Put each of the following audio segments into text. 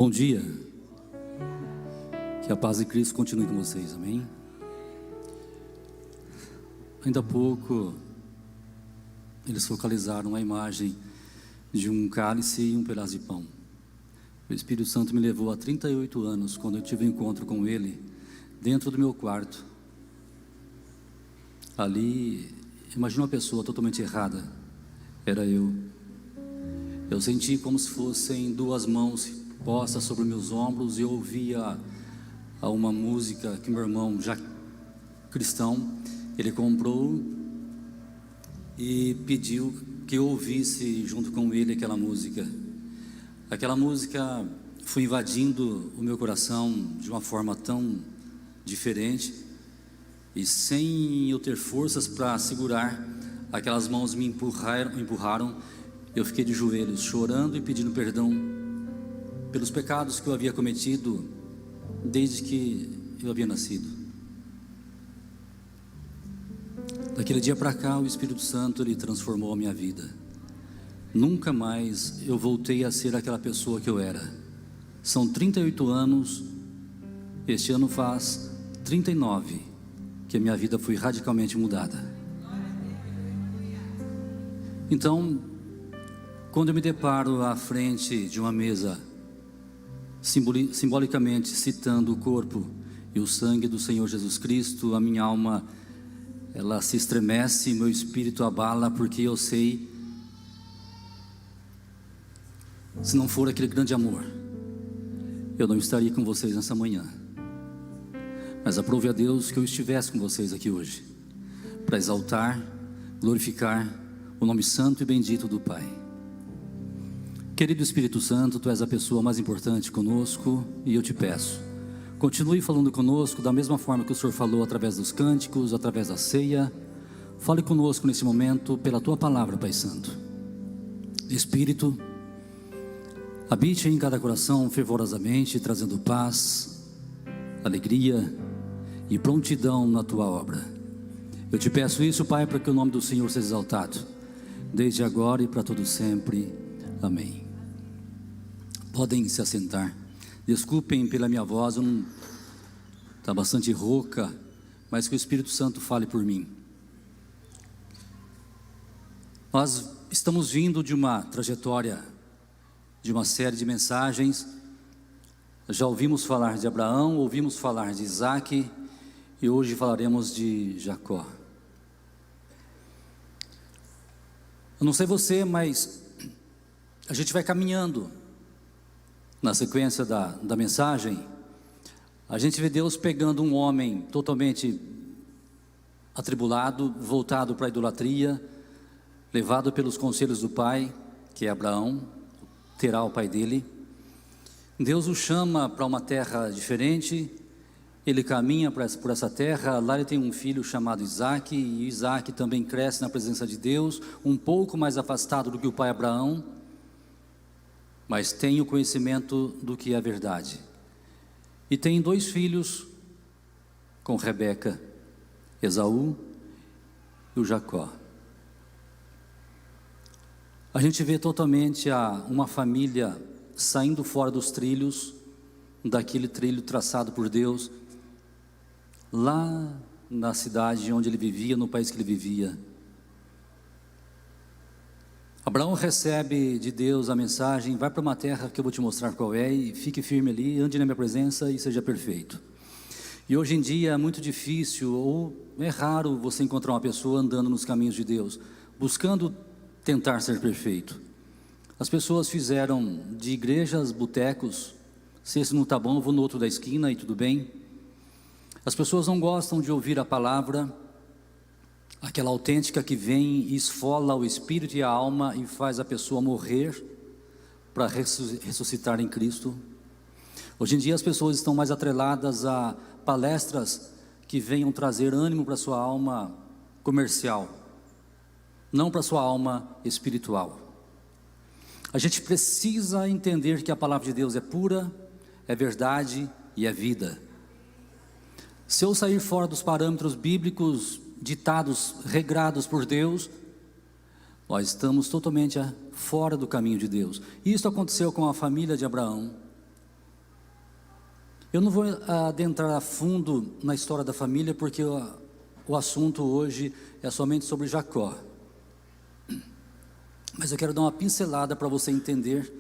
Bom dia, que a paz de Cristo continue com vocês, amém? Ainda há pouco, eles focalizaram a imagem de um cálice e um pedaço de pão. O Espírito Santo me levou há 38 anos, quando eu tive um encontro com Ele, dentro do meu quarto. Ali, imagina uma pessoa totalmente errada, era eu. Eu senti como se fossem duas mãos postas sobre meus ombros, e eu ouvia uma música que meu irmão, já cristão, ele comprou e pediu que eu ouvisse junto com ele aquela música. Aquela música foi invadindo o meu coração de uma forma tão diferente, e sem eu ter forças para segurar, aquelas mãos me empurraram. Eu fiquei de joelhos, chorando e pedindo perdão pelos pecados que eu havia cometido desde que eu havia nascido. Daquele dia para cá, o Espírito Santo, ele transformou a minha vida. Nunca mais eu voltei a ser aquela pessoa que eu era. São 38 anos, este ano faz 39, que a minha vida foi radicalmente mudada. Então, quando eu me deparo à frente de uma mesa, simbolicamente citando o corpo e o sangue do Senhor Jesus Cristo, a minha alma, ela se estremece, meu espírito abala, porque eu sei, se não for aquele grande amor, eu não estaria com vocês nessa manhã. Mas aprove a Deus que eu estivesse com vocês aqui hoje, para exaltar, glorificar o nome santo e bendito do Pai. Querido Espírito Santo, Tu és a pessoa mais importante conosco, e eu te peço, continue falando conosco da mesma forma que o Senhor falou através dos cânticos, através da ceia. Fale conosco nesse momento pela Tua palavra, Pai Santo. Espírito, habite em cada coração fervorosamente, trazendo paz, alegria e prontidão na Tua obra. Eu te peço isso, Pai, para que o nome do Senhor seja exaltado, desde agora e para todo sempre. Amém. Podem se assentar. Desculpem pela minha voz, está bastante rouca, mas que o Espírito Santo fale por mim. Nós estamos vindo de uma trajetória, de uma série de mensagens. Já ouvimos falar de Abraão, ouvimos falar de Isaac, e hoje falaremos de Jacó. Eu não sei você, mas a gente vai caminhando na sequência da mensagem. A gente vê Deus pegando um homem totalmente atribulado, voltado para a idolatria, levado pelos conselhos do pai, que é Abraão, Terá, o pai dele. Deus o chama para uma terra diferente, ele caminha por essa terra. Lá ele tem um filho chamado Isaac, e Isaac também cresce na presença de Deus, um pouco mais afastado do que o pai Abraão, mas tem o conhecimento do que é a verdade. E tem dois filhos com Rebeca, Esaú e o Jacó. A gente vê totalmente uma família saindo fora dos trilhos, daquele trilho traçado por Deus, lá na cidade onde ele vivia, no país que ele vivia. Abraão recebe de Deus a mensagem: vai para uma terra que eu vou te mostrar qual é, e fique firme ali, ande na minha presença e seja perfeito. E hoje em dia é muito difícil, ou é raro você encontrar uma pessoa andando nos caminhos de Deus, buscando tentar ser perfeito. As pessoas fizeram de igrejas botecos. Se esse não está bom, eu vou no outro da esquina e tudo bem. As pessoas não gostam de ouvir a palavra, aquela autêntica que vem e esfola o espírito e a alma e faz a pessoa morrer para ressuscitar em Cristo. Hoje em dia as pessoas estão mais atreladas a palestras que venham trazer ânimo para a sua alma comercial, não para a sua alma espiritual. A gente precisa entender que a palavra de Deus é pura, é verdade e é vida. Se eu sair fora dos parâmetros bíblicos ditados, regrados por Deus, nós estamos totalmente fora do caminho de Deus. Isso aconteceu com a família de Abraão. Eu não vou adentrar a fundo na história da família, porque o assunto hoje é somente sobre Jacó. Mas eu quero dar uma pincelada para você entender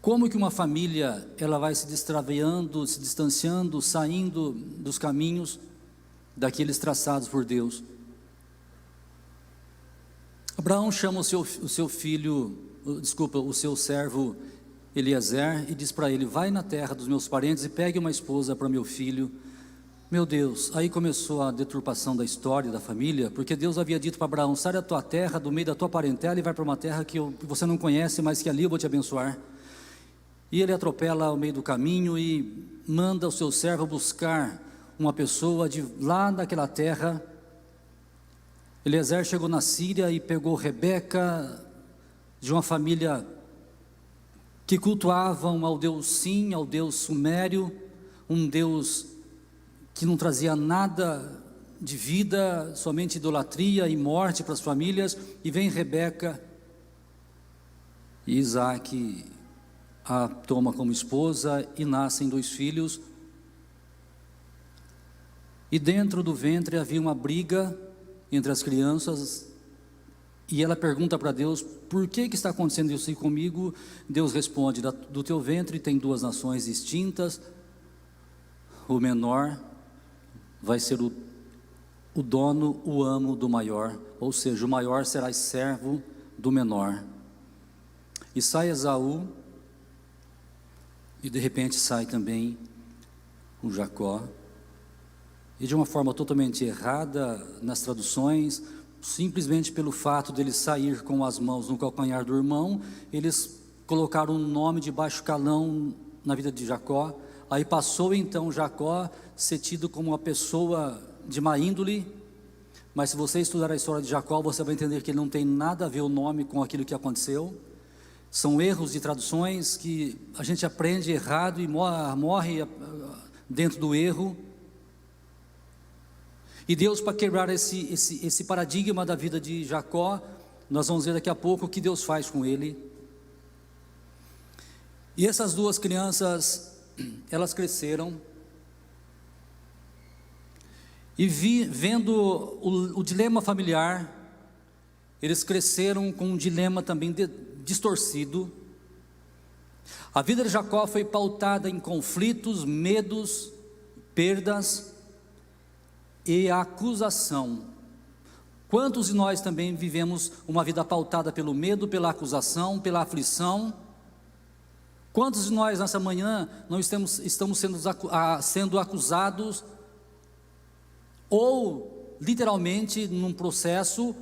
como que uma família ela vai se destraveando, se distanciando, saindo dos caminhos daqueles traçados por Deus. Abraão chama o seu servo Eliezer e diz para ele: vai na terra dos meus parentes e pegue uma esposa para meu filho. Meu Deus, aí começou a deturpação da história da família, porque Deus havia dito para Abraão: sai da tua terra, do meio da tua parentela, e vai para uma terra que você não conhece, mas que ali eu vou te abençoar. E ele atropela ao meio do caminho e manda o seu servo buscar uma pessoa de lá daquela terra. Eliezer chegou na Síria e pegou Rebeca, de uma família que cultuavam ao Deus Sim, ao Deus sumério, um Deus que não trazia nada de vida, somente idolatria e morte para as famílias. E vem Rebeca, e Isaac a toma como esposa, e nascem 2 filhos. E dentro do ventre havia uma briga entre as crianças, e ela pergunta para Deus: por que está acontecendo isso comigo? Deus responde: do teu ventre tem 2 nações distintas, o menor vai ser o dono, o amo do maior, ou seja, o maior será servo do menor. E sai Esaú, e de repente sai também o Jacó, e de uma forma totalmente errada nas traduções, simplesmente pelo fato dele sair com as mãos no calcanhar do irmão, eles colocaram um nome de baixo calão na vida de Jacó. Aí passou então Jacó ser tido como uma pessoa de má índole. Mas se você estudar a história de Jacó, você vai entender que ele não tem nada a ver o nome com aquilo que aconteceu. São erros de traduções que a gente aprende errado e morre dentro do erro. E Deus, para quebrar esse paradigma da vida de Jacó, nós vamos ver daqui a pouco o que Deus faz com ele. E essas 2 crianças, elas cresceram, e vendo o dilema familiar, eles cresceram com um dilema também distorcido. A vida de Jacó foi pautada em conflitos, medos, perdas e acusação. Quantos de nós também vivemos uma vida pautada pelo medo, pela acusação, pela aflição? Quantos de nós nessa manhã não estamos sendo acusados, ou literalmente num processo,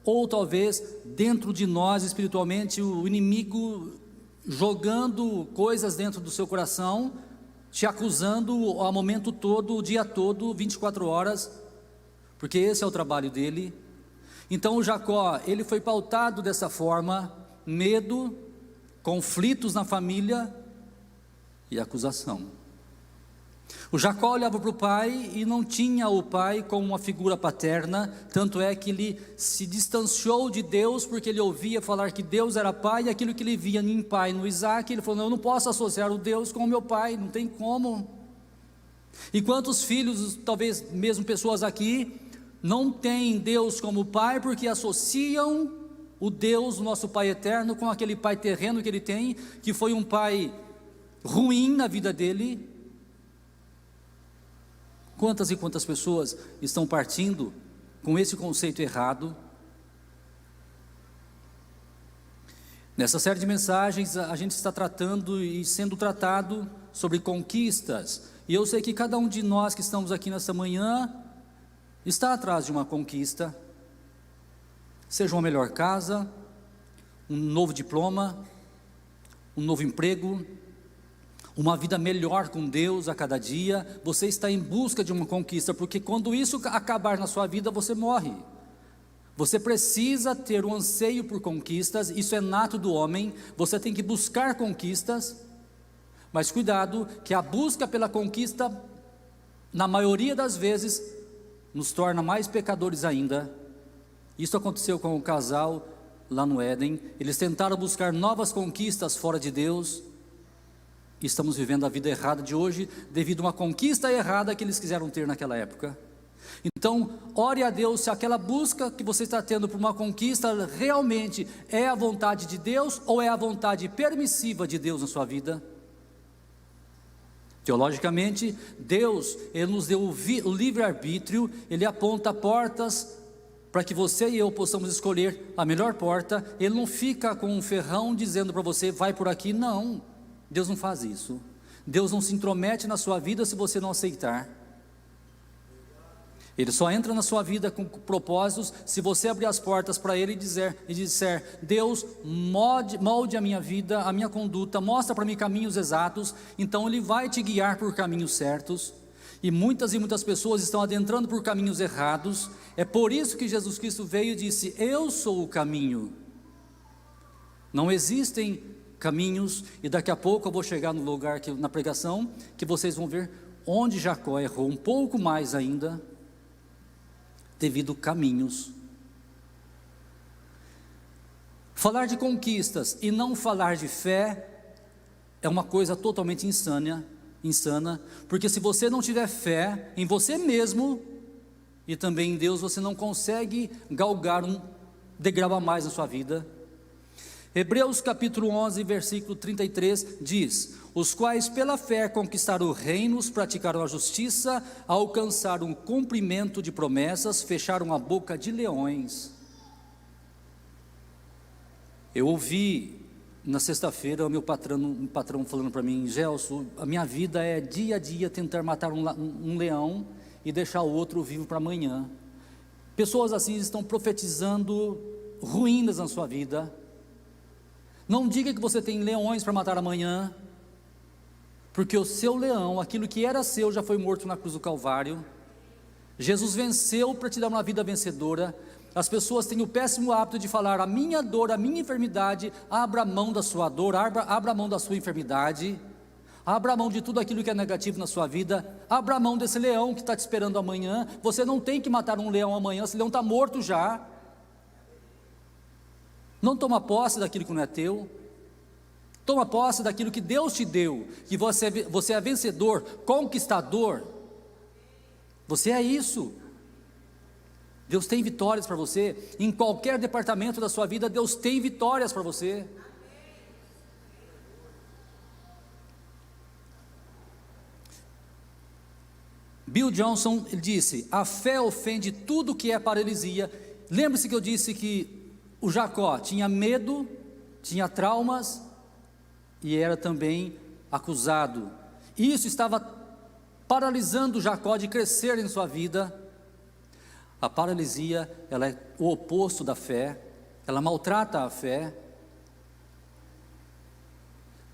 ou talvez dentro de nós espiritualmente, o inimigo jogando coisas dentro do seu coração, te acusando ao momento todo, o dia todo, 24 horas, porque esse é o trabalho dele. Então o Jacó, ele foi pautado dessa forma: medo, conflitos na família e acusação. O Jacó olhava para o pai e não tinha o pai como uma figura paterna, tanto é que ele se distanciou de Deus, porque ele ouvia falar que Deus era pai, e aquilo que ele via em pai no Isaac, ele falou: não, eu não posso associar o Deus com o meu pai, não tem como. E quantos filhos, talvez mesmo pessoas aqui, não têm Deus como pai, porque associam o Deus, o nosso pai eterno, com aquele pai terreno que ele tem, que foi um pai ruim na vida dele. Quantas e quantas pessoas estão partindo com esse conceito errado? Nessa série de mensagens, a gente está tratando e sendo tratado sobre conquistas. E eu sei que cada um de nós que estamos aqui nessa manhã está atrás de uma conquista. Seja uma melhor casa, um novo diploma, um novo emprego, uma vida melhor com Deus a cada dia. Você está em busca de uma conquista, porque quando isso acabar na sua vida, você morre. Você precisa ter um anseio por conquistas, isso é nato do homem. Você tem que buscar conquistas, mas cuidado, que a busca pela conquista, na maioria das vezes, nos torna mais pecadores ainda. Isso aconteceu com o casal lá no Éden. Eles tentaram buscar novas conquistas fora de Deus, e estamos vivendo a vida errada de hoje devido a uma conquista errada que eles quiseram ter naquela época. Então, ore a Deus se aquela busca que você está tendo por uma conquista realmente é a vontade de Deus ou é a vontade permissiva de Deus na sua vida. Teologicamente, Deus, Ele nos deu o livre-arbítrio, Ele aponta portas para que você e eu possamos escolher a melhor porta. Ele não fica com um ferrão dizendo para você, vai por aqui, não. Deus não faz isso. Deus não se intromete na sua vida se você não aceitar. Ele só entra na sua vida com propósitos se você abrir as portas para Ele e disser, Deus, molde a minha vida, a minha conduta, mostra para mim caminhos exatos. Então Ele vai te guiar por caminhos certos. E muitas pessoas estão adentrando por caminhos errados. É por isso que Jesus Cristo veio e disse, eu sou o caminho. Não existem caminhos, e daqui a pouco eu vou chegar no lugar na pregação, que vocês vão ver onde Jacó errou um pouco mais ainda, devido a caminhos. Falar de conquistas e não falar de fé é uma coisa totalmente insana, porque se você não tiver fé em você mesmo e também em Deus, você não consegue galgar um degrau a mais na sua vida. Hebreus capítulo 11, versículo 33 diz, os quais pela fé conquistaram reinos, praticaram a justiça, alcançaram o cumprimento de promessas, fecharam a boca de leões. Eu ouvi na sexta-feira o meu patrão falando para mim, Gelson, a minha vida é dia a dia tentar matar um leão e deixar o outro vivo para amanhã. Pessoas assim estão profetizando ruínas na sua vida. Não diga que você tem leões para matar amanhã, porque o seu leão, aquilo que era seu, já foi morto na cruz do Calvário. Jesus venceu para te dar uma vida vencedora. As pessoas têm o péssimo hábito de falar, a minha dor, a minha enfermidade, abra mão da sua dor, abra mão da sua enfermidade, abra mão de tudo aquilo que é negativo na sua vida, abra mão desse leão que está te esperando amanhã. Você não tem que matar um leão amanhã, esse leão está morto já. Não toma posse daquilo que não é teu. Toma posse daquilo que Deus te deu, que você é vencedor, conquistador. Você é isso. Deus tem vitórias para você. Em qualquer departamento da sua vida, Deus tem vitórias para você. Bill Johnson, ele disse, a fé ofende tudo que é paralisia. Lembre-se que eu disse que o Jacó tinha medo, tinha traumas, e era também acusado. Isso estava paralisando Jacó de crescer em sua vida. A paralisia, ela é o oposto da fé, ela maltrata a fé.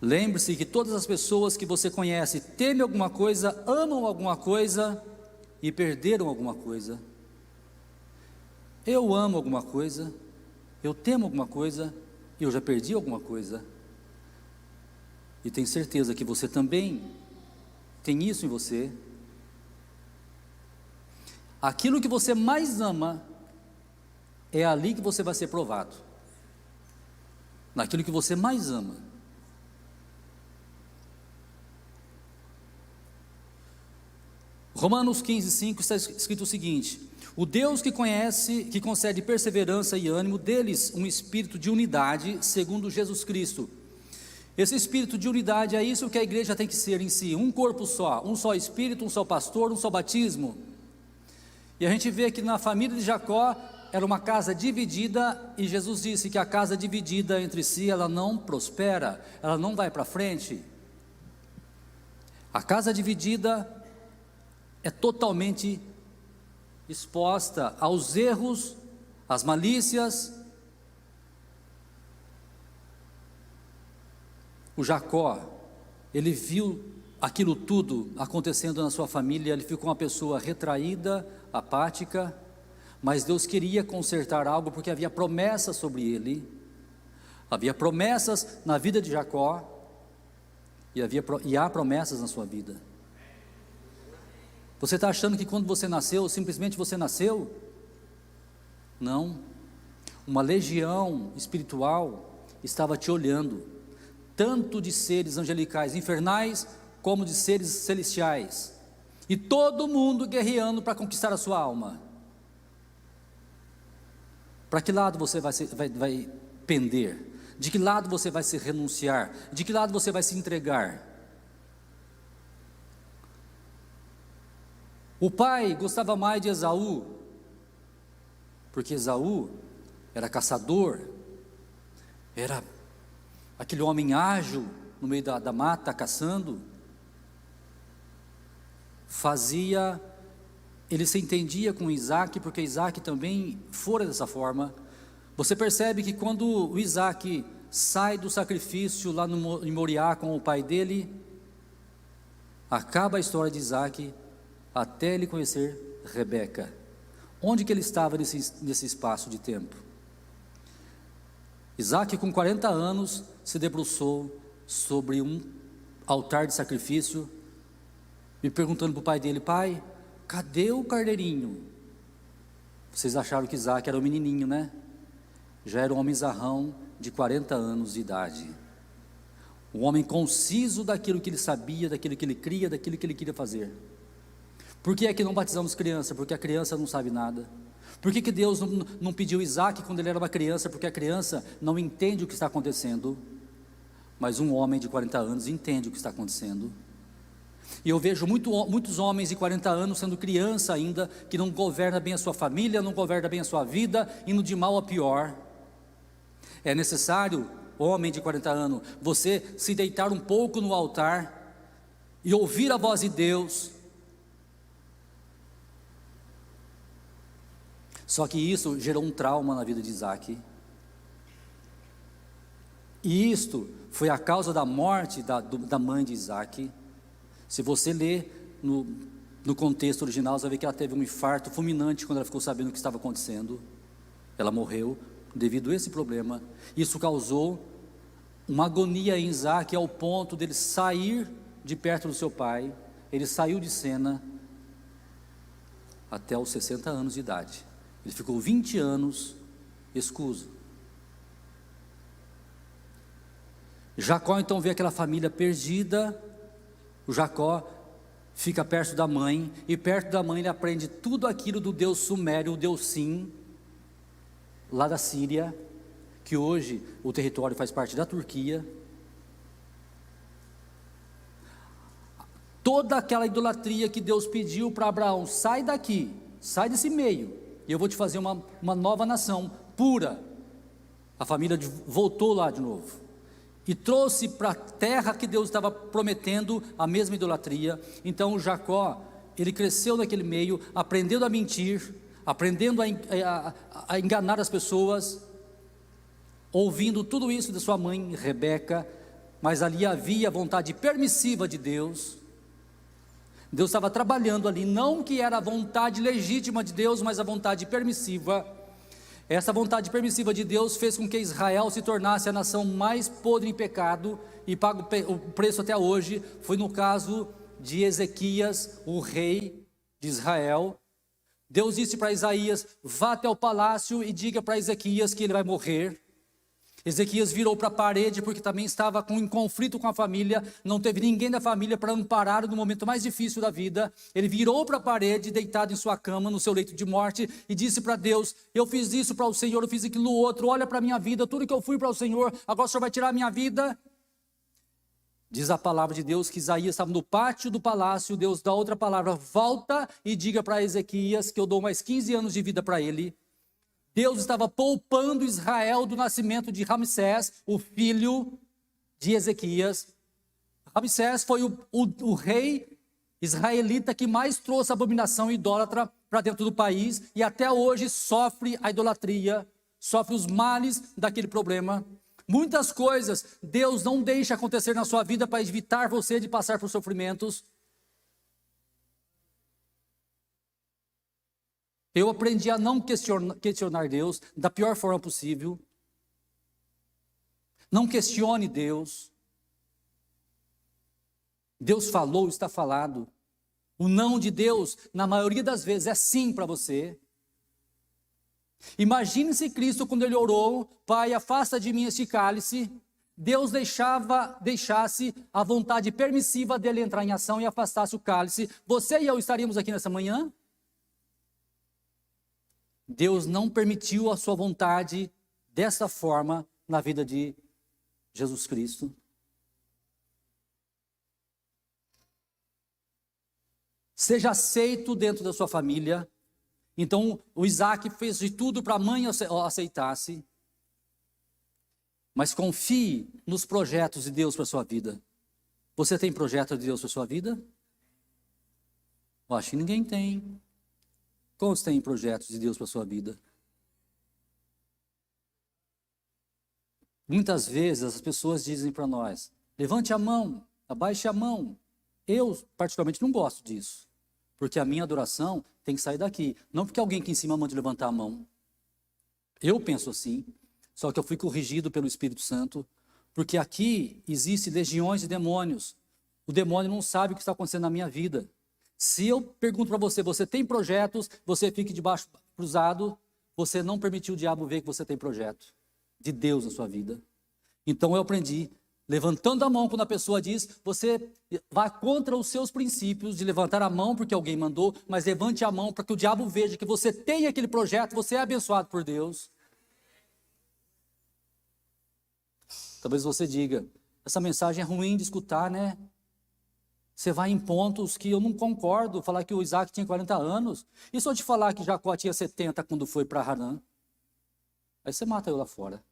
Lembre-se que todas as pessoas que você conhece temem alguma coisa, amam alguma coisa e perderam alguma coisa. Eu amo alguma coisa, eu temo alguma coisa, eu já perdi alguma coisa. E tenho certeza que você também tem isso em você. Aquilo que você mais ama, é ali que você vai ser provado. Naquilo que você mais ama. Romanos 15:5 está escrito o seguinte: o Deus que concede perseverança e ânimo, deles um espírito de unidade, segundo Jesus Cristo. Esse espírito de unidade é isso que a igreja tem que ser em si, um corpo só, um só espírito, um só pastor, um só batismo. E a gente vê que na família de Jacó era uma casa dividida, e Jesus disse que a casa dividida entre si, ela não prospera, ela não vai para frente. A casa dividida é totalmente exposta aos erros, às malícias. O Jacó, ele viu aquilo tudo acontecendo na sua família, ele ficou uma pessoa retraída, apática, mas Deus queria consertar algo, porque havia promessas sobre ele, havia promessas na vida de Jacó, e há promessas na sua vida. Você está achando que quando você nasceu, simplesmente você nasceu? Não, uma legião espiritual estava te olhando, tanto de seres angelicais infernais, como de seres celestiais, e todo mundo guerreando para conquistar a sua alma. Para que lado você vai pender? De que lado você vai se renunciar? De que lado você vai se entregar? O pai gostava mais de Esaú, porque Esaú era caçador, era aquele homem ágil no meio da mata caçando, ele se entendia com Isaac, porque Isaac também fora dessa forma. Você percebe que quando o Isaac sai do sacrifício lá em Moriá com o pai dele, acaba a história de Isaac até ele conhecer Rebeca. Onde que ele estava nesse espaço de tempo? Isaac, com 40 anos, se debruçou sobre um altar de sacrifício e perguntando para o pai dele: pai, cadê o carneirinho? Vocês acharam que Isaac era um menininho, né? Já era um homem zarrão de 40 anos de idade, um homem conciso daquilo que ele sabia, daquilo que ele cria, daquilo que ele queria fazer. Por que é que não batizamos criança? Porque a criança não sabe nada. Por que Deus não pediu Isaac quando ele era uma criança? Porque a criança não entende o que está acontecendo, mas um homem de 40 anos entende o que está acontecendo. E eu vejo muitos homens de 40 anos sendo criança ainda, que não governa bem a sua família, não governa bem a sua vida, indo de mal a pior. É necessário, homem de 40 anos, você se deitar um pouco no altar e ouvir a voz de Deus. Só que isso gerou um trauma na vida de Isaac, e isto foi a causa da morte da mãe de Isaac. Se você ler no contexto original, você vai ver que ela teve um infarto fulminante quando ela ficou sabendo o que estava acontecendo. Ela morreu devido a esse problema. Isso causou uma agonia em Isaac, ao ponto dele sair de perto do seu pai. Ele saiu de cena até os 60 anos de idade. Ele ficou 20 anos escuso. Jacó então vê aquela família perdida. O Jacó fica perto da mãe, e perto da mãe ele aprende tudo aquilo do Deus sumério, o Deus Sim, lá da Síria, que hoje o território faz parte da Turquia. Toda aquela idolatria que Deus pediu para Abraão: sai daqui, sai desse meio, e eu vou te fazer uma nova nação pura. A família voltou lá de novo e trouxe para a terra que Deus estava prometendo a mesma idolatria. Então o Jacó, ele cresceu naquele meio, aprendendo a mentir, aprendendo a enganar as pessoas, ouvindo tudo isso de sua mãe Rebeca. Mas ali havia a vontade permissiva de Deus. Deus estava trabalhando ali, não que era a vontade legítima de Deus, mas a vontade permissiva. Essa vontade permissiva de Deus fez com que Israel se tornasse a nação mais podre em pecado, e paga o preço até hoje. Foi no caso de Ezequias, o rei de Israel. Deus disse para Isaías: vá até o palácio e diga para Ezequias que ele vai morrer. Ezequias virou para a parede, porque também estava em conflito com a família, não teve ninguém da família para amparar no momento mais difícil da vida. Ele virou para a parede, deitado em sua cama, no seu leito de morte, e disse para Deus: eu fiz isso para o Senhor, eu fiz aquilo outro, olha para a minha vida, tudo que eu fui para o Senhor, agora o Senhor vai tirar a minha vida? Diz a palavra de Deus que Isaías estava no pátio do palácio. Deus dá outra palavra: volta e diga para Ezequias que eu dou mais 15 anos de vida para ele. Deus estava poupando Israel do nascimento de Ramsés, o filho de Ezequias. Ramsés foi o rei israelita que mais trouxe abominação idólatra para dentro do país, e até hoje sofre a idolatria, sofre os males daquele problema. Muitas coisas Deus não deixa acontecer na sua vida para evitar você de passar por sofrimentos. Eu aprendi a não questionar Deus da pior forma possível. Não questione Deus. Deus falou, está falado. O não de Deus, na maioria das vezes, é sim para você. Imagine se Cristo, quando ele orou: Pai, afasta de mim este cálice. Deus deixasse a vontade permissiva dele entrar em ação e afastasse o cálice, você e eu estaríamos aqui nessa manhã? Deus não permitiu a sua vontade dessa forma na vida de Jesus Cristo. Seja aceito dentro da sua família. Então, o Isaac fez de tudo para a mãe aceitasse. Mas confie nos projetos de Deus para a sua vida. Você tem projeto de Deus para a sua vida? Eu acho que ninguém tem. Quantos têm projetos de Deus para a sua vida? Muitas vezes as pessoas dizem para nós, levante a mão, abaixe a mão. Eu particularmente não gosto disso. Porque a minha adoração tem que sair daqui. Não porque alguém aqui em cima mande levantar a mão. Eu penso assim. Só que eu fui corrigido pelo Espírito Santo, porque aqui existem legiões de demônios. O demônio não sabe o que está acontecendo na minha vida. Se eu pergunto para você, você tem projetos, você fica de baixo cruzado, você não permitiu o diabo ver que você tem projeto de Deus na sua vida. Então eu aprendi, levantando a mão quando a pessoa diz, você vai contra os seus princípios de levantar a mão porque alguém mandou, mas levante a mão para que o diabo veja que você tem aquele projeto, você é abençoado por Deus. Talvez você diga, essa mensagem é ruim de escutar, né? Você vai em pontos que eu não concordo, falar que o Isaac tinha 40 anos, e se eu te falar que Jacó tinha 70 quando foi para Harã? Aí você mata eu lá fora.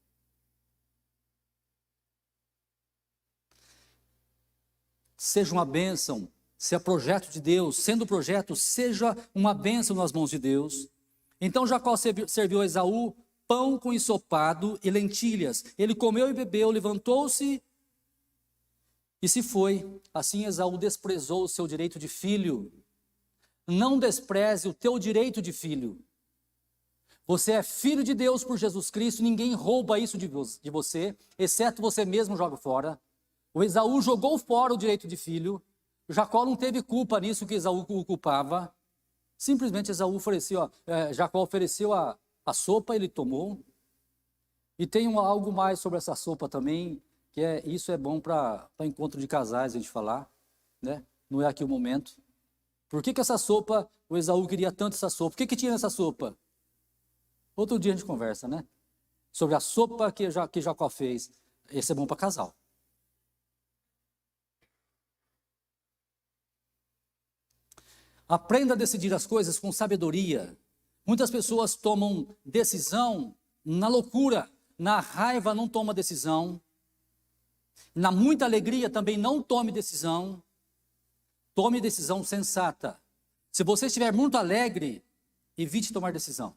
Seja uma bênção, se é projeto de Deus, sendo projeto, seja uma bênção nas mãos de Deus. Então Jacó serviu a Esaú pão com ensopado e lentilhas. Ele comeu e bebeu, levantou-se e se foi. Assim Esaú desprezou o seu direito de filho. Não despreze o teu direito de filho. Você é filho de Deus por Jesus Cristo, ninguém rouba isso de você, exceto você mesmo joga fora. O Esaú jogou fora o direito de filho. Jacó não teve culpa nisso que Esaú o culpava. Simplesmente Jacó ofereceu a sopa, ele tomou. E tem algo mais sobre essa sopa também, que isso é bom para encontro de casais a gente falar, né? Não é aqui o momento. Por que essa sopa, o Esaú queria tanto essa sopa? O que tinha nessa sopa? Outro dia a gente conversa, né? Sobre a sopa que Jacó fez. Esse é bom para casal. Aprenda a decidir as coisas com sabedoria. Muitas pessoas tomam decisão na loucura, na raiva não toma decisão, na muita alegria também não tome decisão. Tome decisão sensata. Se você estiver muito alegre, evite tomar decisão.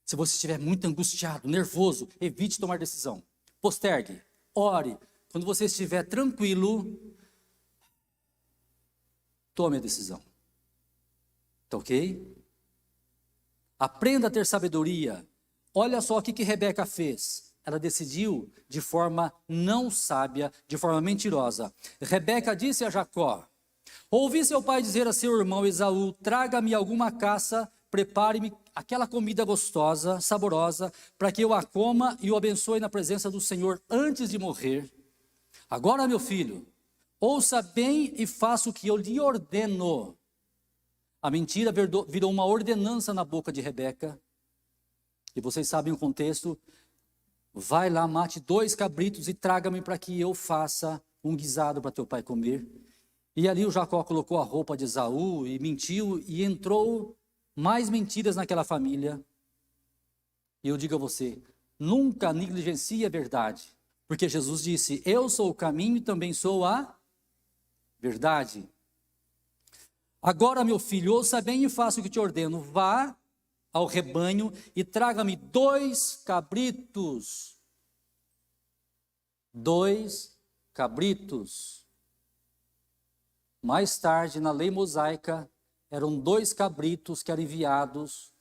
Se você estiver muito angustiado, nervoso, evite tomar decisão. Postergue, ore. Quando você estiver tranquilo, tome a decisão. Tá ok? Aprenda a ter sabedoria. Olha só o que Rebeca fez. Ela decidiu de forma não sábia, de forma mentirosa. Rebeca disse a Jacó: ouvi seu pai dizer a seu irmão Esaú: traga-me alguma caça, prepare-me aquela comida gostosa, saborosa, para que eu a coma e o abençoe na presença do Senhor antes de morrer. Agora, meu filho, ouça bem e faça o que eu lhe ordeno. A mentira virou uma ordenança na boca de Rebeca. E vocês sabem o contexto. Vai lá, mate 2 cabritos e traga-me para que eu faça um guisado para teu pai comer. E ali o Jacó colocou a roupa de Esaú e mentiu e entrou mais mentiras naquela família. E eu digo a você, nunca negligencie a verdade. Porque Jesus disse, eu sou o caminho e também sou a verdade. Agora, meu filho, ouça bem e faça o que te ordeno. Vá ao rebanho e traga-me 2 cabritos. 2 cabritos. Mais tarde, na lei mosaica, eram 2 cabritos que eram enviados,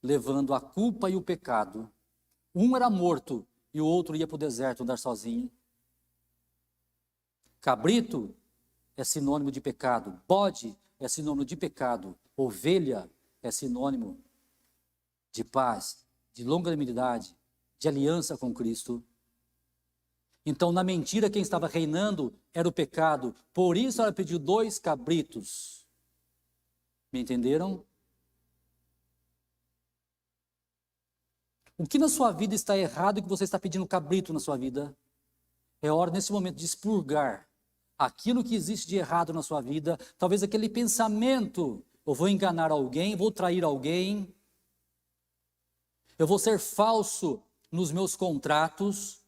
levando a culpa e o pecado. Um era morto e o outro ia para o deserto andar sozinho. Cabrito é sinônimo de pecado. Bode é sinônimo de pecado. Ovelha é sinônimo de paz, de longanimidade, de aliança com Cristo. Então, na mentira, quem estava reinando era o pecado. Por isso ela pediu 2 cabritos. Me entenderam? O que na sua vida está errado e que você está pedindo cabrito na sua vida? É hora, nesse momento, de expurgar aquilo que existe de errado na sua vida. Talvez aquele pensamento: eu vou enganar alguém, vou trair alguém, eu vou ser falso nos meus contratos.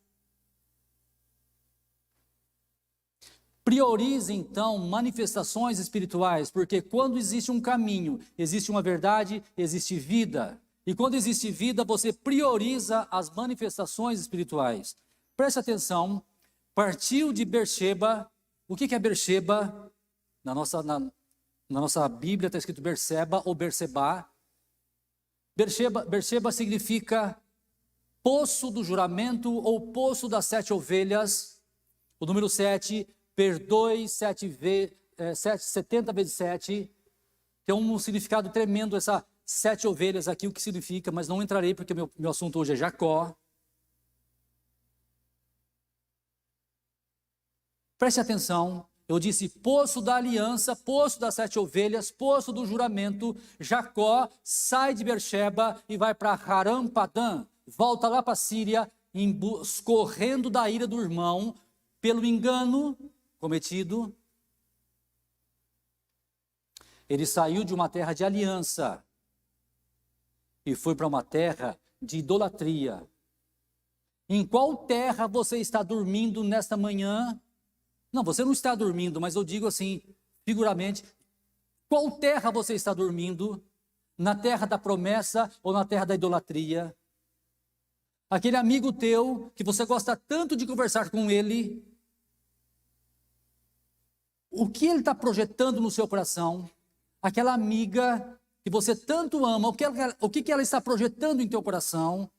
Priorize, então, manifestações espirituais, porque quando existe um caminho, existe uma verdade, existe vida. E quando existe vida, você prioriza as manifestações espirituais. Preste atenção, partiu de Berseba. O que é Berseba? Na nossa Bíblia está escrito Berseba ou Bersebá. Berseba significa poço do juramento ou poço das 7 ovelhas. O número 7, perdoe 70 vezes 7. Tem um significado tremendo essa 7 ovelhas aqui, o que significa, mas não entrarei porque meu assunto hoje é Jacó. Preste atenção, eu disse poço da aliança, poço das 7 ovelhas, poço do juramento. Jacó sai de Berseba e vai para Haram-Padã, volta lá para a Síria, correndo da ira do irmão, pelo engano cometido. Ele saiu de uma terra de aliança e foi para uma terra de idolatria. Em qual terra você está dormindo nesta manhã? Não, você não está dormindo, mas eu digo assim, figuramente, qual terra você está dormindo? Na terra da promessa ou na terra da idolatria? Aquele amigo teu, que você gosta tanto de conversar com ele, o que ele está projetando no seu coração? Aquela amiga que você tanto ama, o que ela está projetando em teu coração?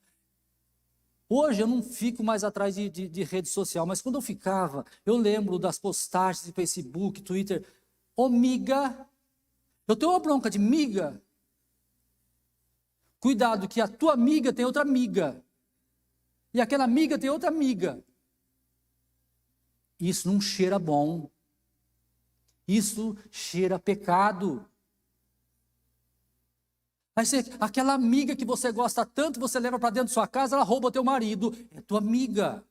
Hoje eu não fico mais atrás de rede social, mas quando eu ficava, eu lembro das postagens de Facebook, Twitter. Ô miga, eu tenho uma bronca de miga. Cuidado que a tua amiga tem outra amiga. E aquela amiga tem outra amiga. Isso não cheira bom. Isso cheira pecado. Aí aquela amiga que você gosta tanto, você leva para dentro de sua casa, ela rouba teu marido. É tua amiga.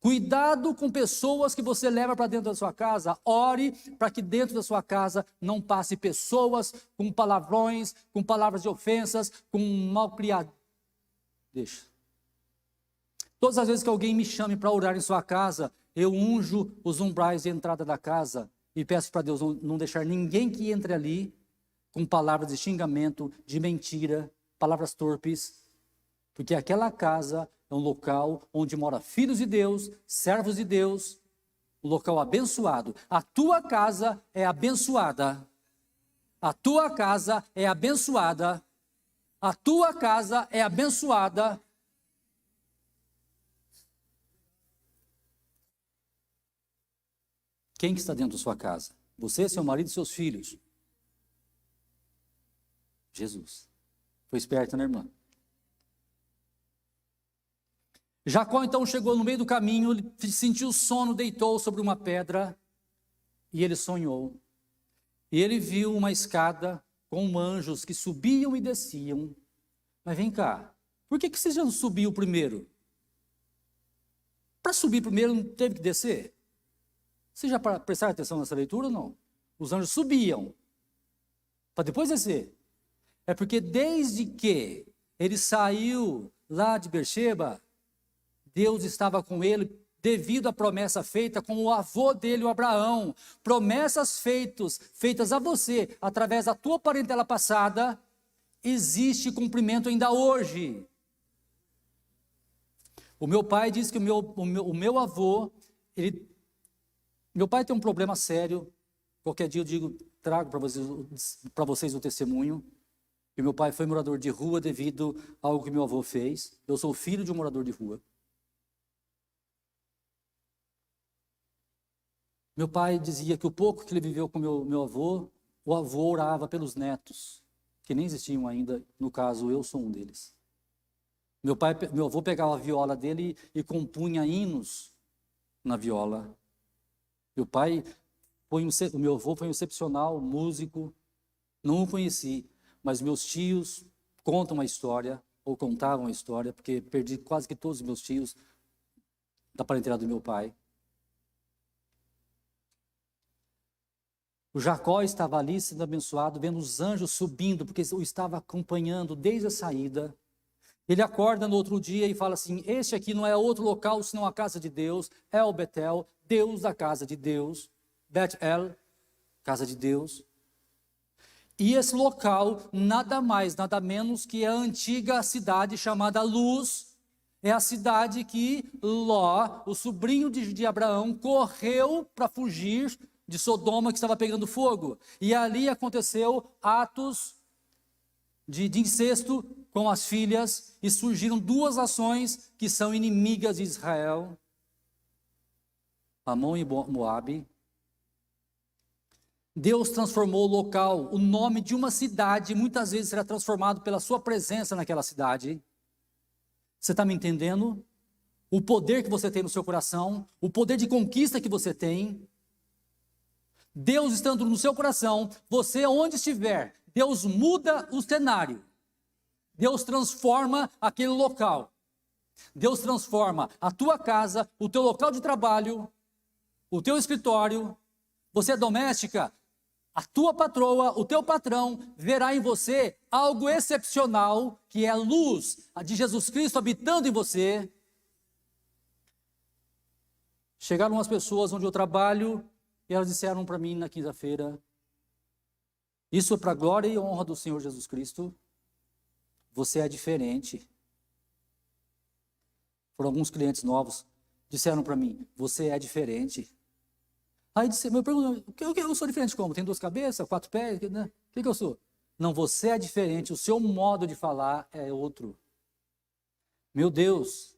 Cuidado com pessoas que você leva para dentro da sua casa. Ore para que dentro da sua casa não passe pessoas com palavrões, com palavras de ofensas, com malcriado. Deixa. Todas as vezes que alguém me chame para orar em sua casa, eu unjo os umbrais de entrada da casa e peço para Deus não deixar ninguém que entre ali com palavras de xingamento, de mentira, palavras torpes, porque aquela casa é um local onde mora filhos de Deus, servos de Deus, um local abençoado. A tua casa é abençoada. A tua casa é abençoada. A tua casa é abençoada. Quem que está dentro da sua casa? Você, seu marido e seus filhos. Jesus. Foi esperto, né, irmã? Jacó então chegou no meio do caminho, sentiu sono, deitou sobre uma pedra e ele sonhou. E ele viu uma escada com anjos que subiam e desciam. Mas vem cá, por que você já subiu primeiro? Para subir primeiro não teve que descer? Você já prestaram atenção nessa leitura ou não? Os anjos subiam para depois descer. É porque desde que ele saiu lá de Berseba, Deus estava com ele devido à promessa feita com o avô dele, o Abraão. Promessas feitas a você através da tua parentela passada, existe cumprimento ainda hoje. O meu pai disse que o meu avô, meu pai tem um problema sério. Qualquer dia eu trago para vocês o testemunho. E meu pai foi morador de rua devido a algo que meu avô fez. Eu sou filho de um morador de rua. Meu pai dizia que o pouco que ele viveu com meu avô, o avô orava pelos netos, que nem existiam ainda, no caso eu sou um deles. Meu avô pegava a viola dele e compunha hinos na viola. O meu avô foi um excepcional músico, não o conheci, mas meus tios contam a história, ou contavam a história, porque perdi quase que todos os meus tios da parentela do meu pai. O Jacó estava ali sendo abençoado, vendo os anjos subindo, porque o estava acompanhando desde a saída. Ele acorda no outro dia e fala assim: este aqui não é outro local senão a casa de Deus, é o Betel, Deus da casa de Deus, Bet-El, casa de Deus. E esse local, nada mais, nada menos que a antiga cidade chamada Luz, é a cidade que Ló, o sobrinho de Abraão, correu para fugir de Sodoma, que estava pegando fogo. E ali aconteceu atos de incesto com as filhas, e surgiram duas nações que são inimigas de Israel, Amon e Moabe. Deus transformou o local, o nome de uma cidade, muitas vezes será transformado pela sua presença naquela cidade. Você está me entendendo? O poder que você tem no seu coração, o poder de conquista que você tem. Deus estando no seu coração, você onde estiver, Deus muda o cenário. Deus transforma aquele local. Deus transforma a tua casa, o teu local de trabalho, o teu escritório. Você é doméstica, a tua patroa, o teu patrão verá em você algo excepcional, que é a luz de Jesus Cristo habitando em você. Chegaram umas pessoas onde eu trabalho e elas disseram para mim na quinta-feira: isso é para a glória e honra do Senhor Jesus Cristo. Você é diferente. Foram alguns clientes novos, disseram para mim: você é diferente. Aí eu pergunto: o que eu sou diferente como? Tem duas cabeças, quatro pés, né? O que eu sou? Não, você é diferente, o seu modo de falar é outro. Meu Deus,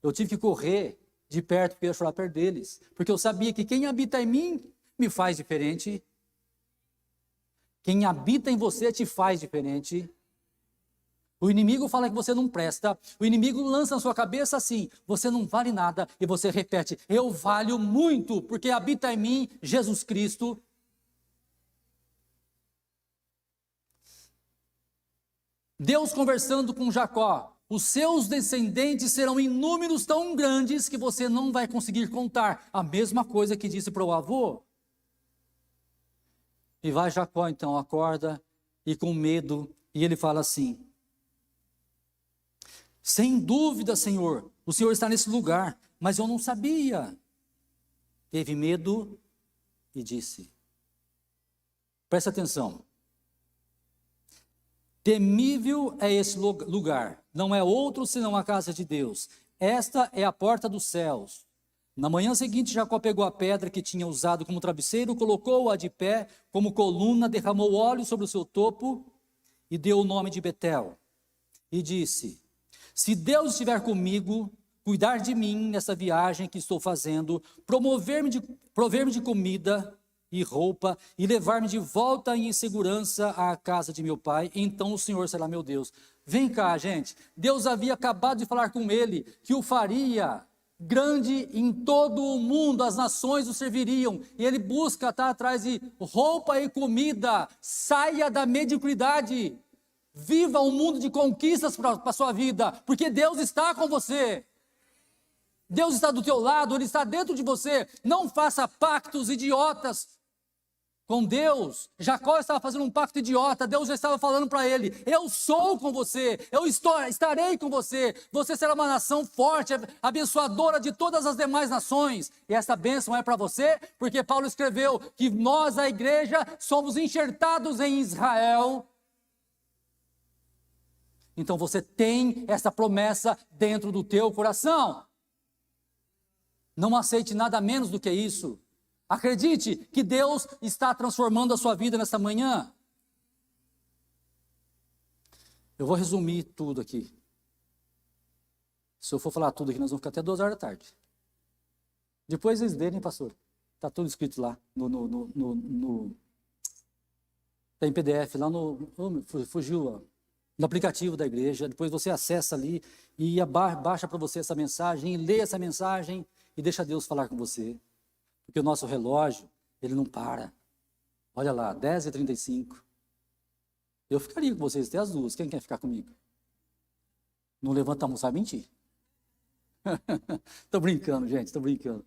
eu tive que correr de perto, porque eu ia chorar perto deles, porque eu sabia que quem habita em mim me faz diferente. Quem habita em você te faz diferente. O inimigo fala que você não presta, o inimigo lança na sua cabeça assim: você não vale nada, e você repete: eu valho muito, porque habita em mim Jesus Cristo. Deus conversando com Jacó: os seus descendentes serão inúmeros, tão grandes que você não vai conseguir contar. A mesma coisa que disse para o avô. E vai Jacó então, acorda e com medo, e ele fala assim: sem dúvida, Senhor, o Senhor está nesse lugar, mas eu não sabia. Teve medo e disse, presta atenção: temível é esse lugar, não é outro senão a casa de Deus. Esta é a porta dos céus. Na manhã seguinte, Jacó pegou a pedra que tinha usado como travesseiro, colocou-a de pé como coluna, derramou óleo sobre o seu topo e deu o nome de Betel. E disse: se Deus estiver comigo, cuidar de mim nessa viagem que estou fazendo, prover-me de comida e roupa, e levar-me de volta em segurança à casa de meu pai, então o Senhor será meu Deus. Vem cá, gente. Deus havia acabado de falar com ele que o faria grande em todo o mundo, as nações o serviriam, e ele busca estar atrás de roupa e comida. Saia da mediocridade. Viva um mundo de conquistas para a sua vida, porque Deus está com você. Deus está do teu lado, Ele está dentro de você. Não faça pactos idiotas com Deus. Jacó estava fazendo um pacto idiota. Deus já estava falando para ele: eu sou com você, estarei com você. Você será uma nação forte, abençoadora de todas as demais nações. E essa bênção é para você, porque Paulo escreveu que nós, a igreja, somos enxertados em Israel. Então você tem essa promessa dentro do teu coração. Não aceite nada menos do que isso. Acredite que Deus está transformando a sua vida nesta manhã. Eu vou resumir tudo aqui. Se eu for falar tudo aqui, nós vamos ficar até 2 horas da tarde. Depois vocês verem, pastor. Está tudo escrito lá tem PDF lá no... fugiu, ó. no aplicativo da igreja, depois você acessa ali e baixa para você essa mensagem, e lê essa mensagem e deixa Deus falar com você. Porque o nosso relógio, ele não para. Olha lá, 10h35. Eu ficaria com vocês até as 2. Quem quer ficar comigo? Não levanta a mão, sabe mentir. Estou brincando, gente, estou brincando.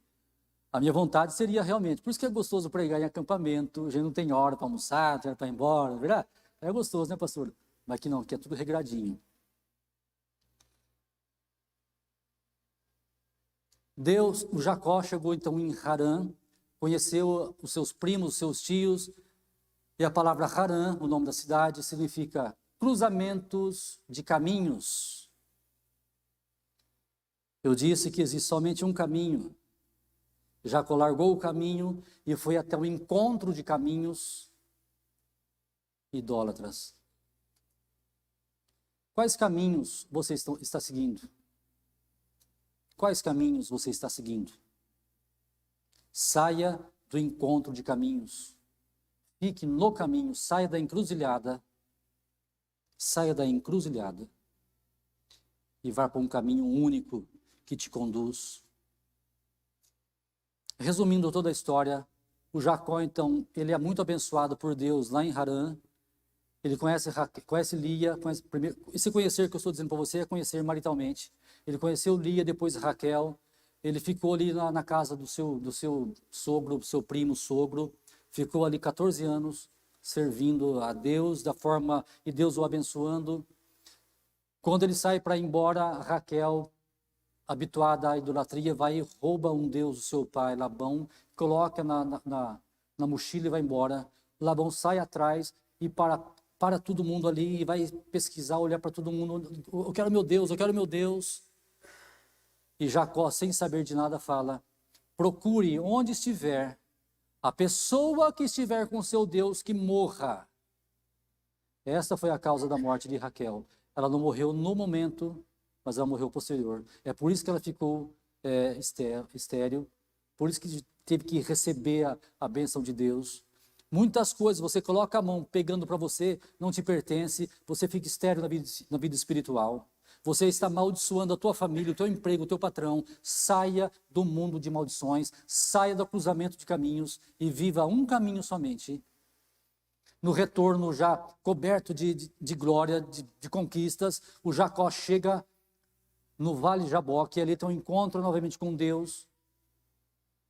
A minha vontade seria realmente, por isso que é gostoso pregar em acampamento, a gente não tem hora para almoçar, tem hora para ir embora, verdade? É gostoso, né, pastor? Mas aqui não, aqui é tudo regradinho. Deus, o Jacó chegou então em Harã, conheceu os seus primos, os seus tios, e a palavra Harã, o nome da cidade, significa cruzamentos de caminhos. Eu disse que existe somente um caminho. Jacó largou o caminho e foi até o encontro de caminhos idólatras. Quais caminhos você está seguindo? Quais caminhos você está seguindo? Saia do encontro de caminhos. Fique no caminho, saia da encruzilhada. Saia da encruzilhada e vá para um caminho único que te conduz. Resumindo toda a história, o Jacó, então, ele é muito abençoado por Deus lá em Harã. Ele conhece Lia, esse conhecer que eu estou dizendo para você é conhecer maritalmente. Ele conheceu Lia, depois Raquel. Ele ficou ali na casa do seu sogro, do seu primo sogro. Ficou ali 14 anos servindo a Deus da forma, e Deus o abençoando. Quando ele sai para ir embora, Raquel, habituada à idolatria, vai e rouba um deus do seu pai, Labão, coloca na mochila e vai embora. Labão sai atrás e para todo mundo ali e vai pesquisar, olhar para todo mundo. Eu quero meu Deus, eu quero meu Deus. E Jacó, sem saber de nada, fala: procure onde estiver a pessoa que estiver com seu Deus, que morra. Esta foi a causa da morte de Raquel. Ela não morreu no momento, mas ela morreu posterior. É por isso que ela ficou estéril, por isso que teve que receber a bênção de Deus. Muitas coisas, você coloca a mão pegando para você, não te pertence, você fica estéril na vida espiritual. Você está amaldiçoando a tua família, o teu emprego, o teu patrão. Saia do mundo de maldições, saia do cruzamento de caminhos e viva um caminho somente. No retorno já coberto de glória, de conquistas, o Jacó chega no Vale de Jaboque, e ali tem um encontro novamente com Deus,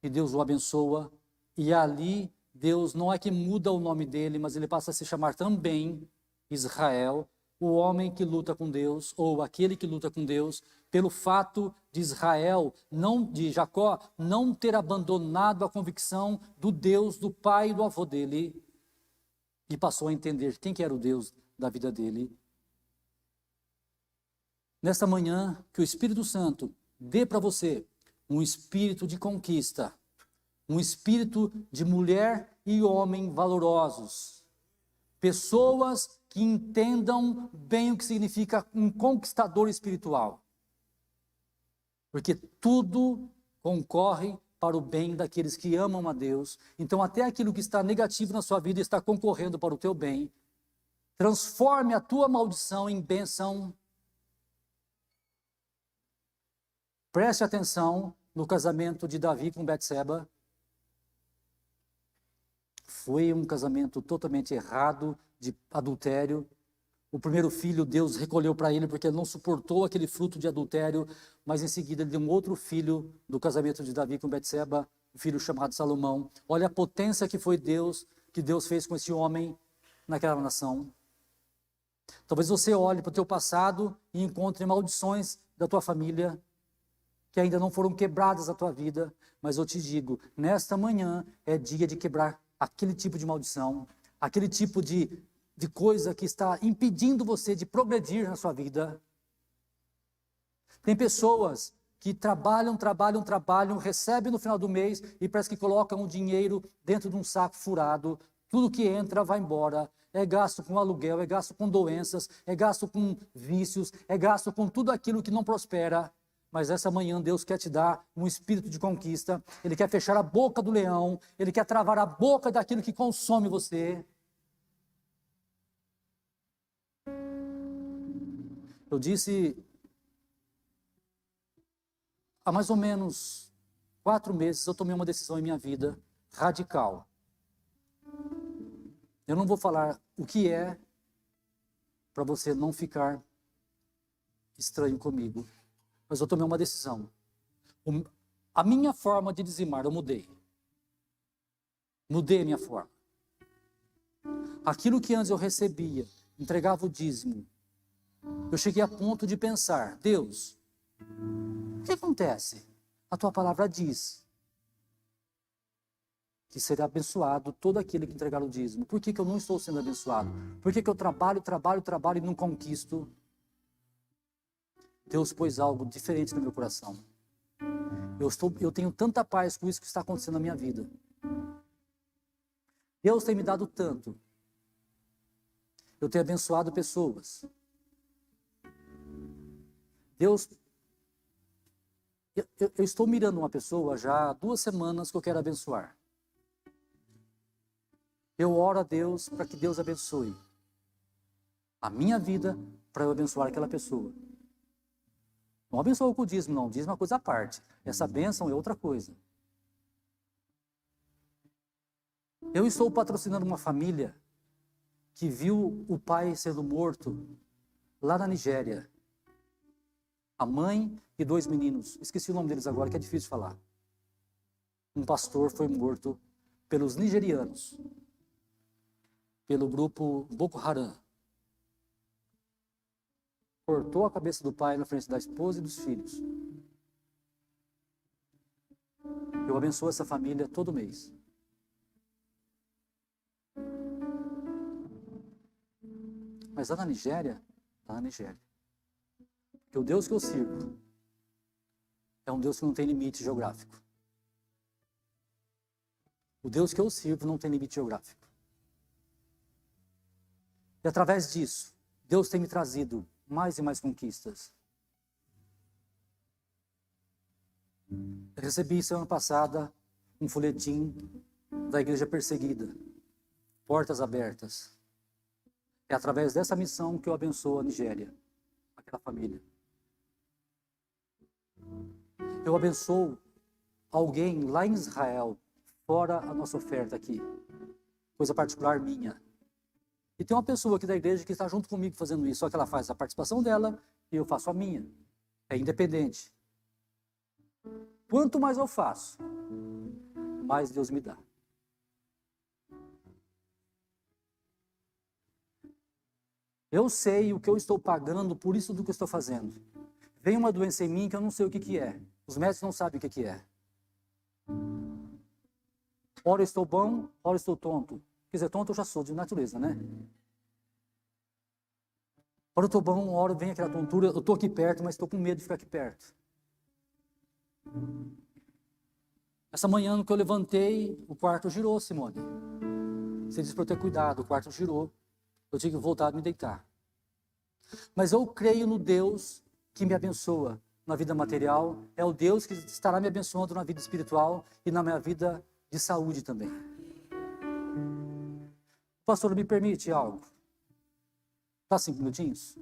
e Deus o abençoa, e ali Deus não é que muda o nome dele, mas ele passa a se chamar também Israel, o homem que luta com Deus, ou aquele que luta com Deus, pelo fato de Israel, de Jacó, não ter abandonado a convicção do Deus, do pai e do avô dele, e passou a entender quem que era o Deus da vida dele. Nesta manhã, que o Espírito Santo dê para você um espírito de conquista, um espírito de mulher e homem valorosos, pessoas que entendam bem o que significa um conquistador espiritual, porque tudo concorre para o bem daqueles que amam a Deus. Então até aquilo que está negativo na sua vida está concorrendo para o teu bem. Transforme a tua maldição em bênção. Preste atenção no casamento de Davi com Betseba. Foi um casamento totalmente errado, de adultério. O primeiro filho Deus recolheu para ele porque ele não suportou aquele fruto de adultério, mas em seguida ele deu um outro filho do casamento de Davi com Betseba, um filho chamado Salomão. Olha a potência que foi Deus, que Deus fez com esse homem naquela nação. Talvez você olhe para o teu passado e encontre maldições da tua família, que ainda não foram quebradas na tua vida, mas eu te digo, nesta manhã é dia de quebrar aquele tipo de maldição, aquele tipo de coisa que está impedindo você de progredir na sua vida. Tem pessoas que trabalham, recebem no final do mês e parece que colocam o dinheiro dentro de um saco furado, tudo que entra vai embora, é gasto com aluguel, é gasto com doenças, é gasto com vícios, é gasto com tudo aquilo que não prospera. Mas essa manhã Deus quer te dar um espírito de conquista, Ele quer fechar a boca do leão, Ele quer travar a boca daquilo que consome você. Eu disse, há mais ou menos 4 meses eu tomei uma decisão em minha vida radical. Eu não vou falar o que é, para você não ficar estranho comigo, mas eu tomei uma decisão. A minha forma de dizimar, eu mudei. Mudei a minha forma. Aquilo que antes eu recebia, entregava o dízimo, eu cheguei a ponto de pensar, Deus, o que acontece? A tua palavra diz que será abençoado todo aquele que entregar o dízimo. Por que eu não estou sendo abençoado? Por que eu trabalho e não conquisto? Deus pôs algo diferente no meu coração. Eu tenho tanta paz com isso que está acontecendo na minha vida. Deus tem me dado tanto. Eu tenho abençoado pessoas. Deus... Eu estou mirando uma pessoa já há 2 semanas que eu quero abençoar. Eu oro a Deus para que Deus abençoe a minha vida, para eu abençoar aquela pessoa. Não abençoa com o dízimo, não. O dízimo é uma coisa à parte. Essa bênção é outra coisa. Eu estou patrocinando uma família que viu o pai sendo morto lá na Nigéria. A mãe e 2 meninos. Esqueci o nome deles agora, que é difícil de falar. Um pastor foi morto pelos nigerianos, pelo grupo Boko Haram. Cortou a cabeça do pai na frente da esposa e dos filhos. Eu abençoo essa família todo mês. Mas lá na Nigéria, porque o Deus que eu sirvo é um Deus que não tem limite geográfico. O Deus que eu sirvo não tem limite geográfico. E através disso, Deus tem me trazido mais e mais conquistas. Eu recebi semana passada um folhetim da Igreja Perseguida, Portas Abertas. É através dessa missão que eu abençoo a Nigéria, aquela família. Eu abençoo alguém lá em Israel, fora a nossa oferta aqui, coisa particular minha. E tem uma pessoa aqui da igreja que está junto comigo fazendo isso, só que ela faz a participação dela e eu faço a minha. É independente. Quanto mais eu faço, mais Deus me dá. Eu sei o que eu estou pagando por isso do que eu estou fazendo. Vem uma doença em mim que eu não sei o que é. Os médicos não sabem o que é. Ora eu estou bom, ora eu estou tonto. Quer dizer, tonto eu já sou de natureza, né? Ora eu estou bom, ora vem aquela tontura. Eu estou aqui perto, mas estou com medo de ficar aqui perto. Essa manhã, no que eu levantei, o quarto girou, Simone. Você disse para eu ter cuidado, o quarto girou. Eu tive que voltar a me deitar. Mas eu creio no Deus que me abençoa na vida material. É o Deus que estará me abençoando na vida espiritual e na minha vida de saúde também. Pastor, me permite algo? Tá 5 minutinhos?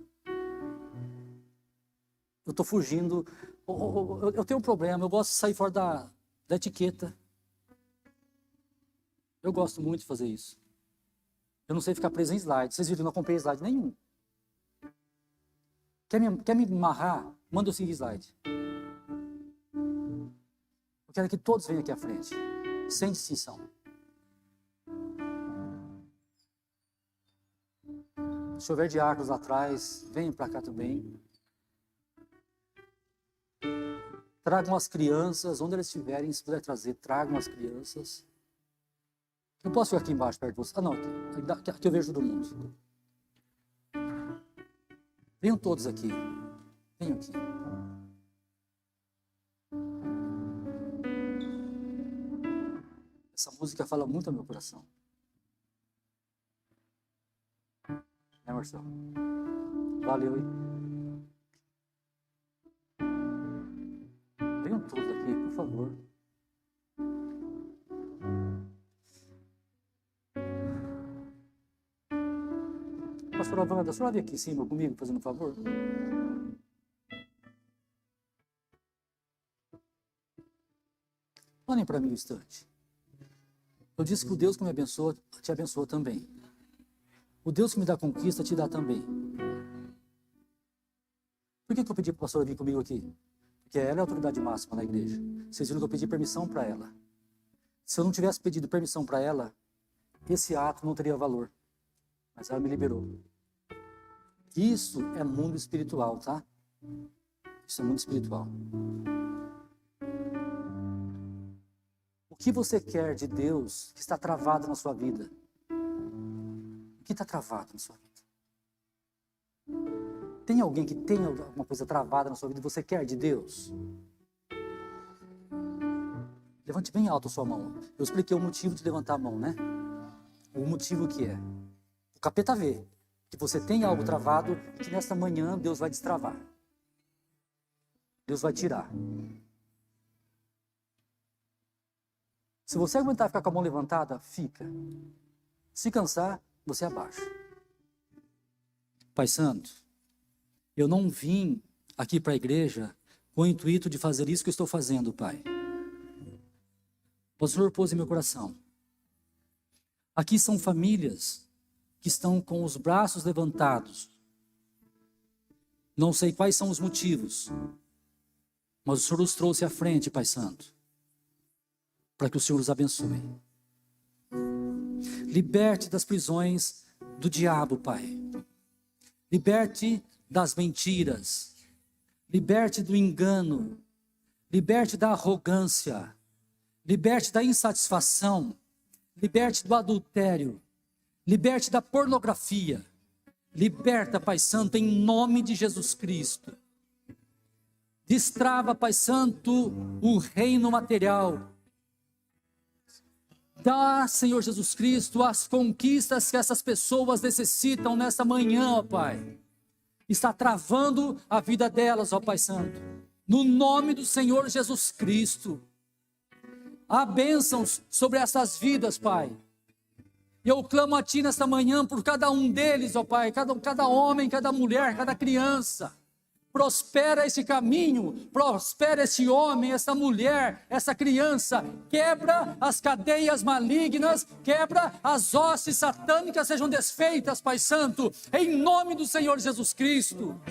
Eu estou fugindo. Eu tenho um problema, eu gosto de sair fora da etiqueta. Eu gosto muito de fazer isso. Eu não sei ficar preso em slide. Vocês viram, eu não comprei slide nenhum. Quer me amarrar? Manda eu seguir slide. Eu quero que todos venham aqui à frente, sem distinção. Se houver diáconos lá atrás, venham para cá também. Tragam as crianças, onde eles estiverem, se puder trazer, tragam as crianças. Eu posso ficar aqui embaixo perto de você? Ah, não, aqui eu vejo todo mundo. Venham todos aqui. Venham aqui. Essa música fala muito ao meu coração. Né, Marcelo? Valeu, hein? Venham todos aqui, por favor. Pastora Wanda, a senhora vem aqui em cima comigo, fazendo um favor? Olhem para mim um instante. Eu disse que o Deus que me abençoa, te abençoa também. O Deus que me dá conquista, te dá também. Por que eu pedi para a pastora vir comigo aqui? Porque ela é a autoridade máxima na igreja. Vocês viram que eu pedi permissão para ela. Se eu não tivesse pedido permissão para ela, esse ato não teria valor. Mas ela me liberou. Isso é mundo espiritual, tá? Isso é mundo espiritual. O que você quer de Deus que está travado na sua vida? O que está travado na sua vida? Tem alguém que tem alguma coisa travada na sua vida e você quer de Deus? Levante bem alto a sua mão. Eu expliquei o motivo de levantar a mão, né? O motivo que é. O capeta vê que você tem algo travado e que nesta manhã Deus vai destravar. Deus vai tirar. Se você aguentar ficar com a mão levantada, fica. Se cansar, você abaixa. Pai Santo, eu não vim aqui para a igreja com o intuito de fazer isso que eu estou fazendo, Pai. O Senhor pôs em meu coração. Aqui são famílias que estão com os braços levantados. Não sei quais são os motivos, mas o Senhor os trouxe à frente, Pai Santo, para que o Senhor os abençoe. Liberte das prisões do diabo, Pai. Liberte das mentiras. Liberte do engano. Liberte da arrogância. Liberte da insatisfação. Liberte do adultério. Liberte da pornografia. Liberta, Pai Santo, em nome de Jesus Cristo. Destrava, Pai Santo, o reino material. Dá, Senhor Jesus Cristo, as conquistas que essas pessoas necessitam nessa manhã, ó Pai. Está travando a vida delas, ó Pai Santo. No nome do Senhor Jesus Cristo. Há bênçãos sobre essas vidas, Pai. Eu clamo a Ti nesta manhã por cada um deles, ó Pai. Cada homem, cada mulher, cada criança. Prospera esse caminho, prospera esse homem, essa mulher, essa criança, quebra as cadeias malignas, quebra as hostes satânicas, sejam desfeitas, Pai Santo, em nome do Senhor Jesus Cristo.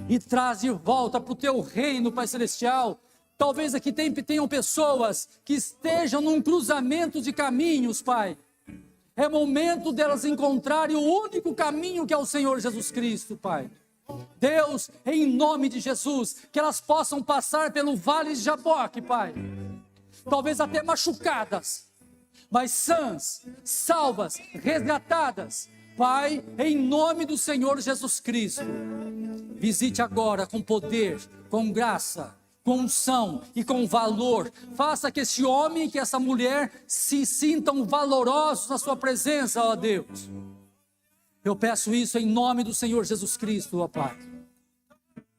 E traz de volta para o Teu reino, Pai Celestial. Talvez aqui tenham pessoas que estejam num cruzamento de caminhos, Pai. É momento delas encontrarem o único caminho que é o Senhor Jesus Cristo, Pai. Deus, em nome de Jesus, que elas possam passar pelo vale de Jaboque, Pai. Talvez até machucadas, mas sãs, salvas, resgatadas. Pai, em nome do Senhor Jesus Cristo, visite agora com poder, com graça, com unção e com valor. Faça que esse homem, que essa mulher se sintam valorosos na sua presença, ó Deus. Eu peço isso em nome do Senhor Jesus Cristo, ó Pai.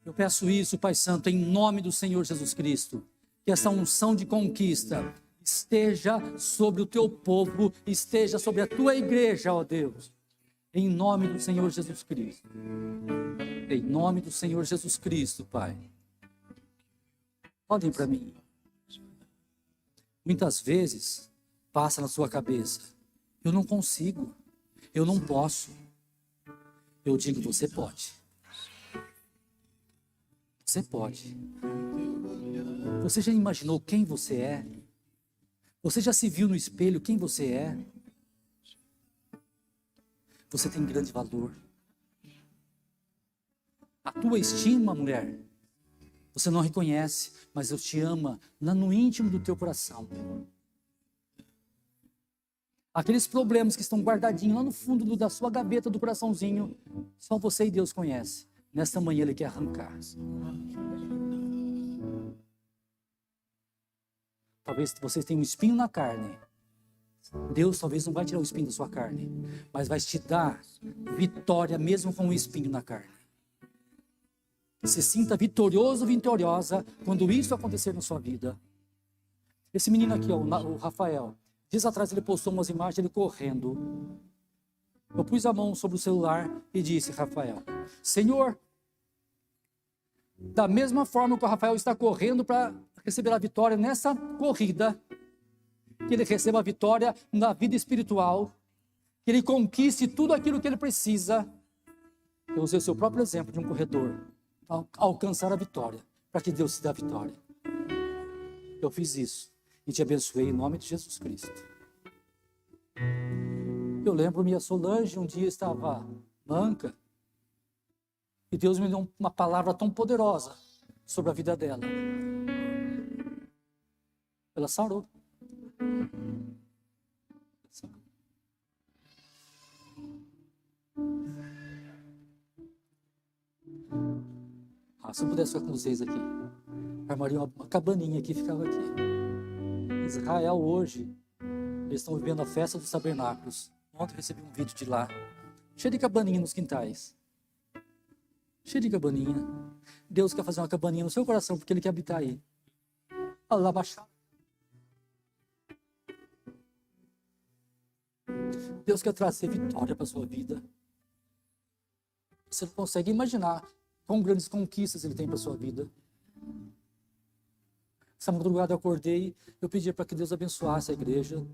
Eu peço isso, Pai Santo, em nome do Senhor Jesus Cristo. Que essa unção de conquista esteja sobre o Teu povo, esteja sobre a Tua igreja, ó Deus. Em nome do Senhor Jesus Cristo. Em nome do Senhor Jesus Cristo, Pai. Olhem para mim. Muitas vezes passa na sua cabeça: eu não consigo, eu não posso. Eu digo, você pode. Você pode. Você já imaginou quem você é? Você já se viu no espelho quem você é? Você tem grande valor. A tua estima, mulher, você não reconhece, mas Deus te ama no íntimo do teu coração. Aqueles problemas que estão guardadinhos lá no fundo da sua gaveta do coraçãozinho, só você e Deus conhecem. Nesta manhã Ele quer arrancar. Talvez vocês tenham um espinho na carne. Deus talvez não vai tirar o espinho da sua carne, mas vai te dar vitória mesmo com o espinho na carne. Se sinta vitorioso, vitoriosa, quando isso acontecer na sua vida. Esse menino aqui, ó, o Rafael, dias atrás ele postou umas imagens dele correndo. Eu pus a mão sobre o celular e disse: Rafael, Senhor, da mesma forma que o Rafael está correndo para receber a vitória nessa corrida, que ele receba a vitória na vida espiritual, que ele conquiste tudo aquilo que ele precisa. Eu usei o seu próprio exemplo de um corredor para alcançar a vitória, para que Deus te dê a vitória. Eu fiz isso e te abençoei em nome de Jesus Cristo. Eu lembro minha Solange um dia estava manca e Deus me deu uma palavra tão poderosa sobre a vida dela. Ela sarou. Se eu pudesse ficar com vocês aqui, armaria uma cabaninha aqui, ficava aqui. Israel hoje, eles estão vivendo a festa dos tabernáculos. Ontem eu recebi um vídeo de lá, cheio de cabaninha nos quintais. Cheio de cabaninha. Deus quer fazer uma cabaninha no seu coração, porque Ele quer habitar aí. Allah baixar. Deus quer trazer vitória para a sua vida. Você não consegue imaginar quão grandes conquistas Ele tem para a sua vida. Essa madrugada eu acordei, eu pedi para que Deus abençoasse a igreja.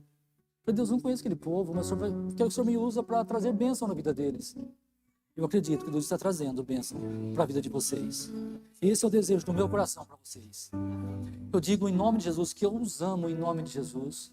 Para Deus não conhece aquele povo, mas quero que o Senhor me usa para trazer bênção na vida deles. Eu acredito que Deus está trazendo bênção para a vida de vocês. Esse é o desejo do meu coração para vocês. Eu digo em nome de Jesus que eu os amo em nome de Jesus.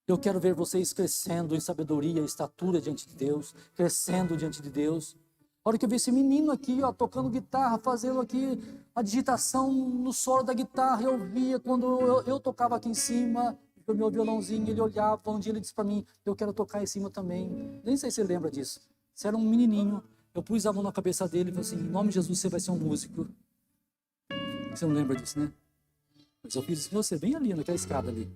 Eu quero ver vocês crescendo em sabedoria e estatura diante de Deus, crescendo diante de Deus. A hora que eu vi esse menino aqui, ó, tocando guitarra, fazendo aqui a digitação no solo da guitarra, eu via quando eu tocava aqui em cima, o meu violãozinho, ele olhava, um dia ele disse para mim, eu quero tocar em cima também. Nem sei se você lembra disso. Você era um menininho, eu pus a mão na cabeça dele e falei assim, em nome de Jesus você vai ser um músico. Você não lembra disso, né? Mas eu fiz isso com você, bem ali, naquela escada ali.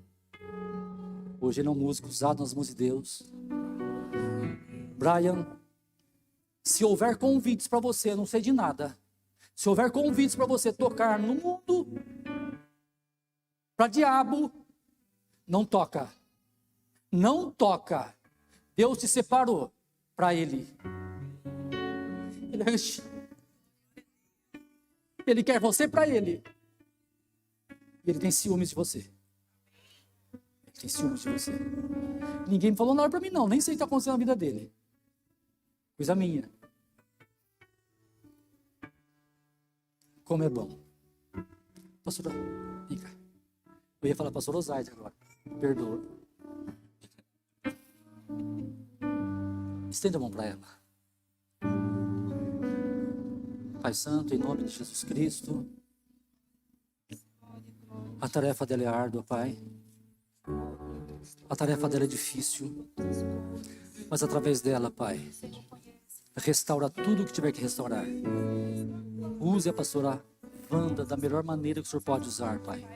Hoje ele é um músico usado nas mãos de Deus. Brian, se houver convites para você, eu não sei de nada. Se houver convites para você tocar no mundo, para diabo, não toca. Não toca. Deus te separou para Ele. Ele quer você para Ele. Ele tem ciúmes de você. Ele tem ciúmes de você. Ninguém me falou nada para mim não. Nem sei o que está acontecendo na vida dele. Coisa minha. Como é bom. Pastora, vem cá. Eu ia falar pastor Osaide agora. Perdoa. Estenda a mão para ela. Pai Santo, em nome de Jesus Cristo. A tarefa dela é árdua, Pai. A tarefa dela é difícil. Mas através dela, Pai, restaura tudo o que tiver que restaurar. Use a pastora Wanda da melhor maneira que o Senhor pode usar, Pai.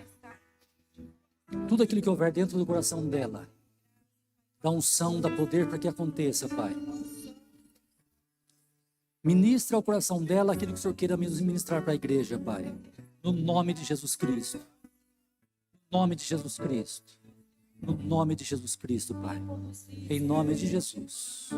Tudo aquilo que houver dentro do coração dela, da unção, da poder para que aconteça, Pai. Ministra ao coração dela aquilo que o Senhor queira ministrar para a igreja, Pai. No nome de Jesus Cristo. No nome de Jesus Cristo. No nome de Jesus Cristo, Pai. Em nome de Jesus.